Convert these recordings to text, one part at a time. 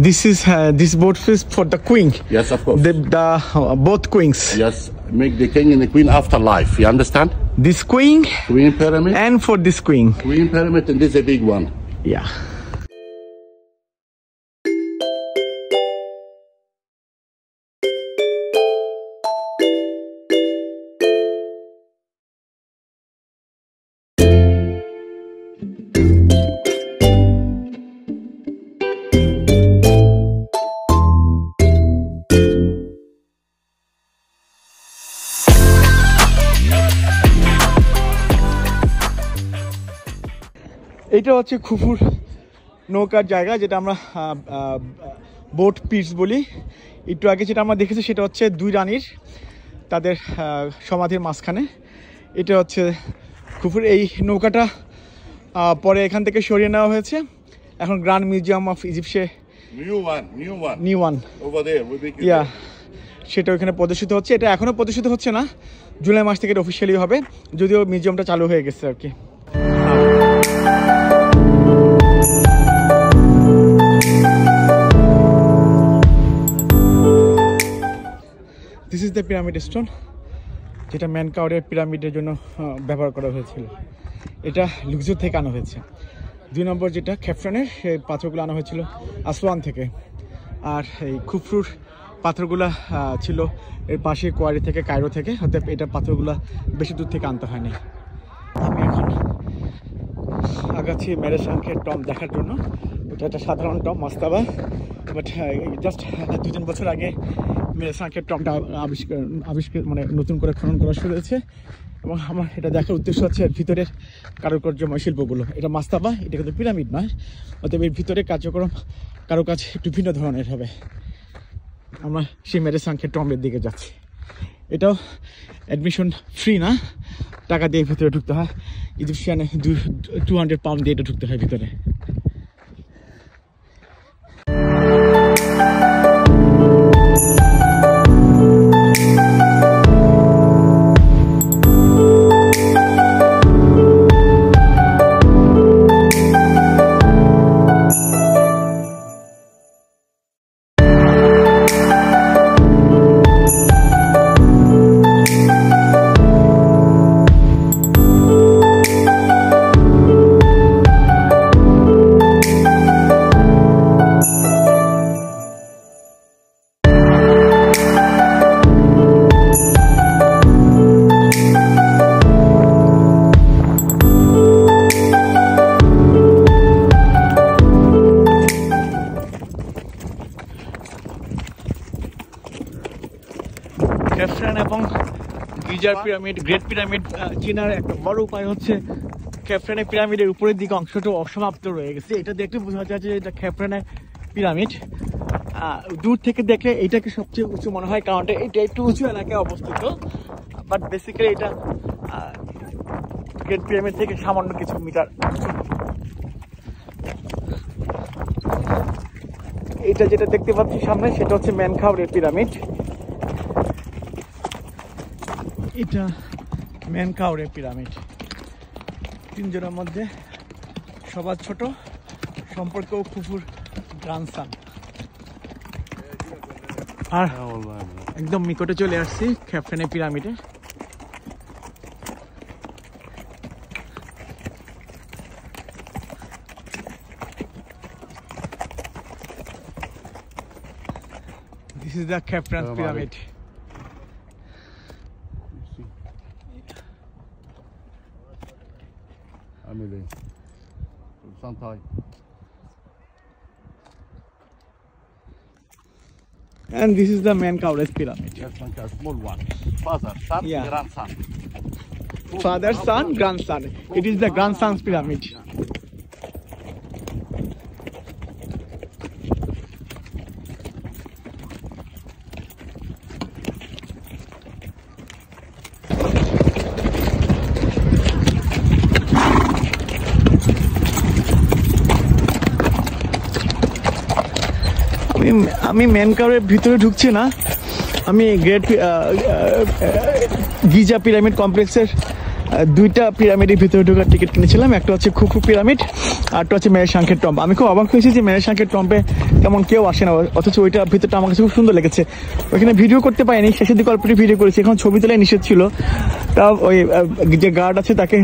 This is this boat is for the queen. Yes, of course. The both queens. Yes, make the king and the queen after life. You understand? This queen Pyramid. and for this queen. Queen pyramid, and this is a big one. Yeah. এটা হচ্ছে খুফুর নৌকার জায়গা, যেটা আমরা boat piece বলি। একটু আগে যেটা আমরা দেখেছি সেটা হচ্ছে দুই রানীর তাদের সমাধির মাঝখানে। এটা হচ্ছে খুফুর। এই নৌকাটা পরে এখান থেকে সরিয়ে নেওয়া হয়েছে, এখন গ্র্যান্ড মিউজিয়াম অফ ইজিপ্টে নিউ ওয়ান সেটা ওইখানে প্রদর্শিত হচ্ছে। এটা এখনও প্রদর্শিত হচ্ছে না, জুলাই মাস থেকে এটা অফিসিয়ালি হবে, যদিও মিউজিয়ামটা চালু হয়ে গেছে আর কি। This is the pyramid stone, যেটা ম্যানকাউরের পিরামিডের জন্য ব্যবহার করা হয়েছিল। এটা লুকজো থেকে আনা হয়েছে। 2 নম্বর যেটা খেফরানের, সেই পাথরগুলো আনা হয়েছিল আসওয়ান থেকে। আর এই খুফরুর পাথরগুলো ছিল এর পাশে কোয়ারি থেকে, কায়রো থেকে। অর্থাৎ এটা পাথরগুলো বেশি দূর থেকে আনতে হয়নি। আমি এখন আগাচ্ছি মেরেসাঙ্কের টম দেখার জন্য। ওটা একটা সাধারণ টম, মাস্তাবা, বাট জাস্ট 2-3 বছর আগে মেরেসাঙ্কের টমটা আবিষ্কার মানে নতুন করে খনন করা শুরু হয়েছে। এবং আমার এটা দেখার উদ্দেশ্য হচ্ছে এর ভিতরের কারুকার্যময় শিল্পগুলো। এটা মাস্তাবা, এটা কিন্তু পিরামিড নয়, অতএব এর ভিতরে কার্যক্রম কারুকাজ একটু ভিন্ন ধরনের হবে। আমরা সেই মেরেসাঙ্কের টমের দিকে যাচ্ছি। এটাও অ্যাডমিশন ফ্রি না, টাকা দিয়ে ভিতরে ঢুকতে হয়। ইজিপশিয়ানে 200 পাউন্ড দিয়ে এটা ঢুকতে হয় ভিতরে। খেফরান এবং গিজার পিরামিড, গ্রেট পিরামিড চেনার একটা বড় উপায় হচ্ছে খেফরানের পিরামিডের উপরের দিকে অংশটা অসমাপ্ত রয়ে গেছে। এটা দেখলে বোঝা যায় যে এটা খেফরানের পিরামিড। দূর থেকে দেখলে এটাকে সবচেয়ে উঁচু মনে হয়, কারণ এটা একটু উঁচু এলাকায় অবস্থিত। বাট বেসিক্যালি এটা গ্রেট পিরামিড থেকে সামান্য কিছু মিটার। এটা যেটা দেখতে পাচ্ছি সামনে, সেটা হচ্ছে মেনকাউরের পিরামিড। এটা মেনকাউরের পিরামিড। 3 জনের মধ্যে সবার ছোট, সম্পর্কেও খুফুর গ্রান্ডসান। আর একদম নিকটে চলে আসছি খেফরানের পিরামিডে। This is the Khafran pyramid. Amelie. Santai. And this is the Menkaures pyramid. Yes, a small one. Father, son, Yeah. grandson. Father, son, grandson. It is the grandson's pyramid. আমি মেনকাউরের ভিতরে ঢুকছি না, আমি গ্রেট গিজা পিরামিড কমপ্লেক্সের দুইটা পিরামিডের ভিতরে ঢোকার টিকিট কিনেছিলাম। একটা হচ্ছে খুফু পিরামিড, আর একটা হচ্ছে মেরেশাঙ্কের টম্ব। আমি খুব অবাক হয়েছি যে মেরেশাঙ্কের টম্বে তেমন কেউ আসে না, অথচ ওইটা ভিতরটা আমার কাছে খুব সুন্দর লেগেছে। ওইখানে ভিডিও করতে পারিনি, শেষের দিকে অল্প ভিডিও করেছি। এখন ছবি তোলাই নিষেধ ছিল, তাও ওই যে গার্ড আছে তাকে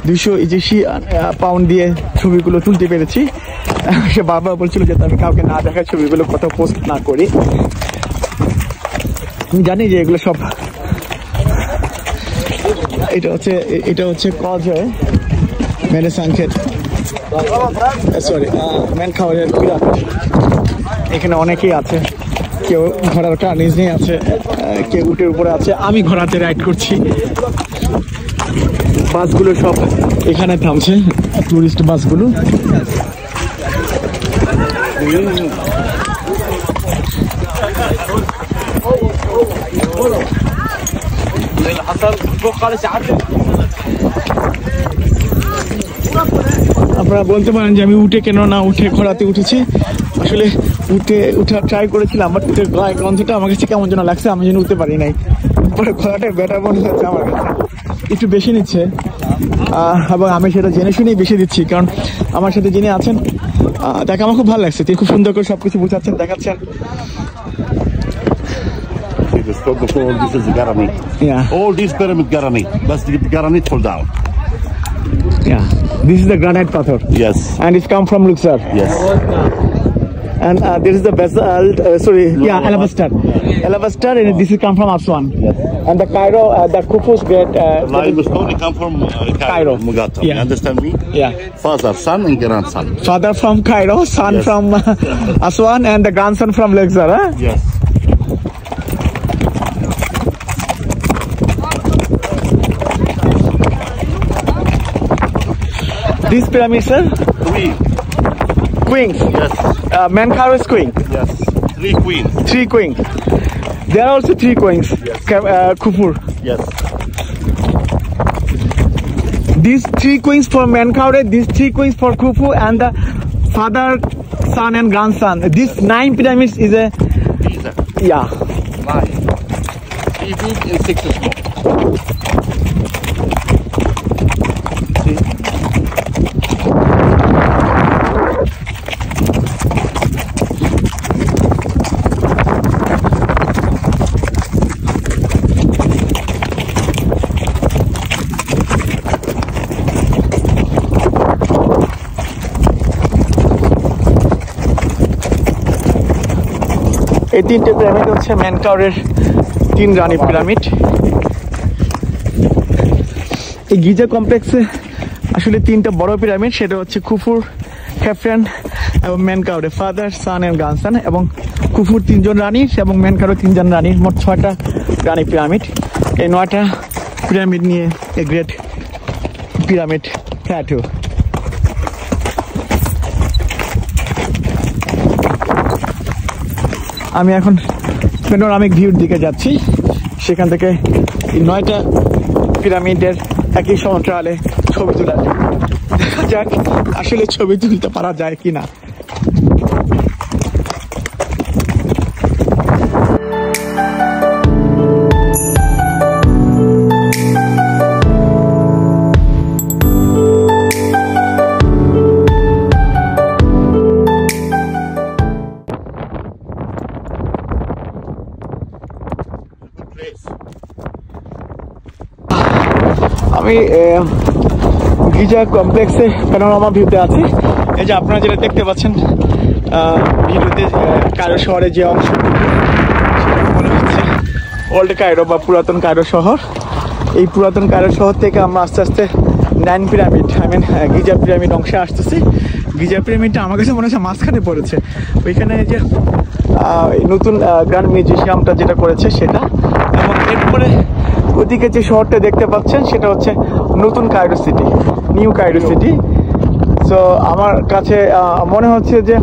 280 পাউন্ড দিয়ে ছবিগুলো তুলতে পেরেছি। সে বারবার বলছিল যে আমি কাউকে না দেখায় ছবিগুলো কোথাও পোস্ট না করি। আমি জানি যে এগুলো সব, এটা হচ্ছে কজয় মেরেশাঙ্কের, সরি মেনকাওরের পিরামিড। এখানে অনেকেই আছে, কেউ ঘোড়ার কার্নিজ নিয়ে আছে, কেউ উটের উপরে আছে। আমি ঘোড়াতে রাইড করছি। বাসগুলো সব এখানে থামছে, টুরিস্ট বাসগুলো। আপনারা বলতে পারেন যে আমি উঠে কেন না উঠে ঘোড়াতে উঠেছি। আসলে উঠে ট্রাই করেছিলাম, বাট উঠে গন্ধটা আমার কাছে কেমন যেন লাগছে, আমি যেন উঠতে পারি নাই। পরে ঘোড়াটা বেটার মনে হচ্ছে আমার কাছে, একটু বেশি নিচ্ছে। এবং আমি সেটা জেনে শুনেই বেশি দিচ্ছি, কারণ আমার সাথে যিনি আছেন তাকে আমার খুব ভালো লাগছে। তিনি খুব সুন্দর করে সবকিছু বোঝাচ্ছেন, দেখাচ্ছেন। This is the Granite. Yeah. All these pyramid Granite. That's the Granite fall down. Yeah. This is the granite pathor. Yes. And it's come from Luxor. Yes. And this is the basalt, alabaster. Alabaster, and this is come from Aswan. Yes. And the Cairo, the Khufu's great. Limestone come from Cairo. Mughata. Yeah. You understand me? Yeah. Father, son, and grandson. Father from Cairo, son Yes. from Aswan, and the grandson from Luxor. Huh? Yes. These pyramids, sir? Three. Queens. Yes. Menkaro's queen. Yes. 3 queens. 3 queens. There are also 3 queens. Yes. Khufu. Yes. These 3 queens for Menkaure, these 3 queens for Khufu, and the father, son, and grandson. These 9 pyramids is a These are yeah. 9. 3 big and 6 small. এই 3টে pyramid হচ্ছে মেনকাউরের 3 রানী pyramid. এই Giza কমপ্লেক্সে আসলে 3টা বড় pyramid, সেটা হচ্ছে খুফুর, খেফরেন এবং মেনকাউরে, ফাদার, সান এন্ড গ্রান্ডসন। এবং খুফুর 3 জন রানী এবং মেনকাউরের 3 জন রানী, মোট 6টা রানী পিরামিড। এই 9টা পিরামিড নিয়ে এ গ্রেট পিরামিড প্ল্যাটো। আমি এখন প্যানোরামিক ভিউর দিকে যাচ্ছি, সেখান থেকে 9টা পিরামিডের একই সমান্তরালে ছবি তোলা। দেখা যাক আসলে ছবি তুলতে পারা যায় কিনা। আমি গিজা কমপ্লেক্সে প্যানোরামা ভিউতে আছি। এই যে আপনারা যেটা দেখতে পাচ্ছেন ভিডিওতে, কায়রো শহরের যে অংশ মনে হচ্ছে ওল্ড কায়রো বা পুরাতন কায়রো শহর। এই পুরাতন কায়রো শহর থেকে আমরা আস্তে আস্তে 9 পিরামিড, গিজা পিরামিড অংশে আসতেছি। গিজা পিরামিডটা আমার কাছে মনে হচ্ছে মাঝখানে পড়েছে। ওইখানে যে নতুন গ্র্যান্ড মিউজিয়ামটা যেটা করেছে সেটা, এবং এরপরে ওদিকে যে শহরটা দেখতে পাচ্ছেন সেটা হচ্ছে নতুন Cairo city, new Cairo city. So আমার কাছে মনে হচ্ছে যে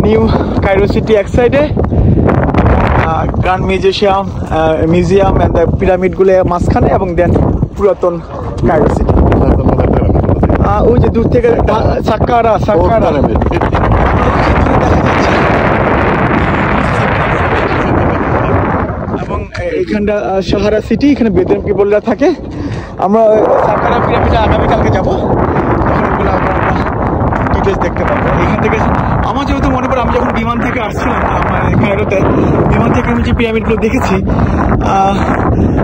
নিউ কায়রো সিটি এক সাইডে, গ্র্যান্ড মিউজিয়াম এন্ড পিরামিডগুলো মাঝখানে, এবং দেন পুরাতন কায়রো সিটি। ওই যে দূর থেকে সাক্কারা এবং এইখানটা সাহারা সিটি, এখানে বেদুইন পিপলরা থাকে। আমরা সাকারা পিরামিডে আগামীকালকে যাবো, তখন ওগুলো আমরা ডিটেলস দেখতে পাবো। এখান থেকে আমার যেহেতু মনে পড়ে আমি যখন বিমান থেকে আসছিলাম মানে কায়রোতে, বিমান থেকে আমি যে পিরামিডগুলো দেখেছি,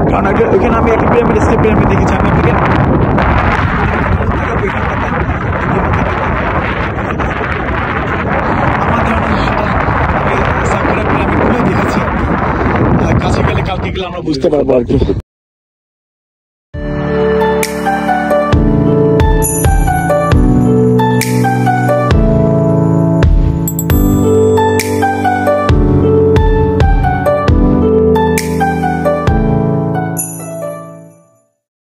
কারণ ওইখানে আমি একটা পিরামিড স্টেপ পিরামিড দেখেছি, আমি আপনাকে কাছে গেলে কালকে গেলে আমরা বুঝতে পারবো আর কি।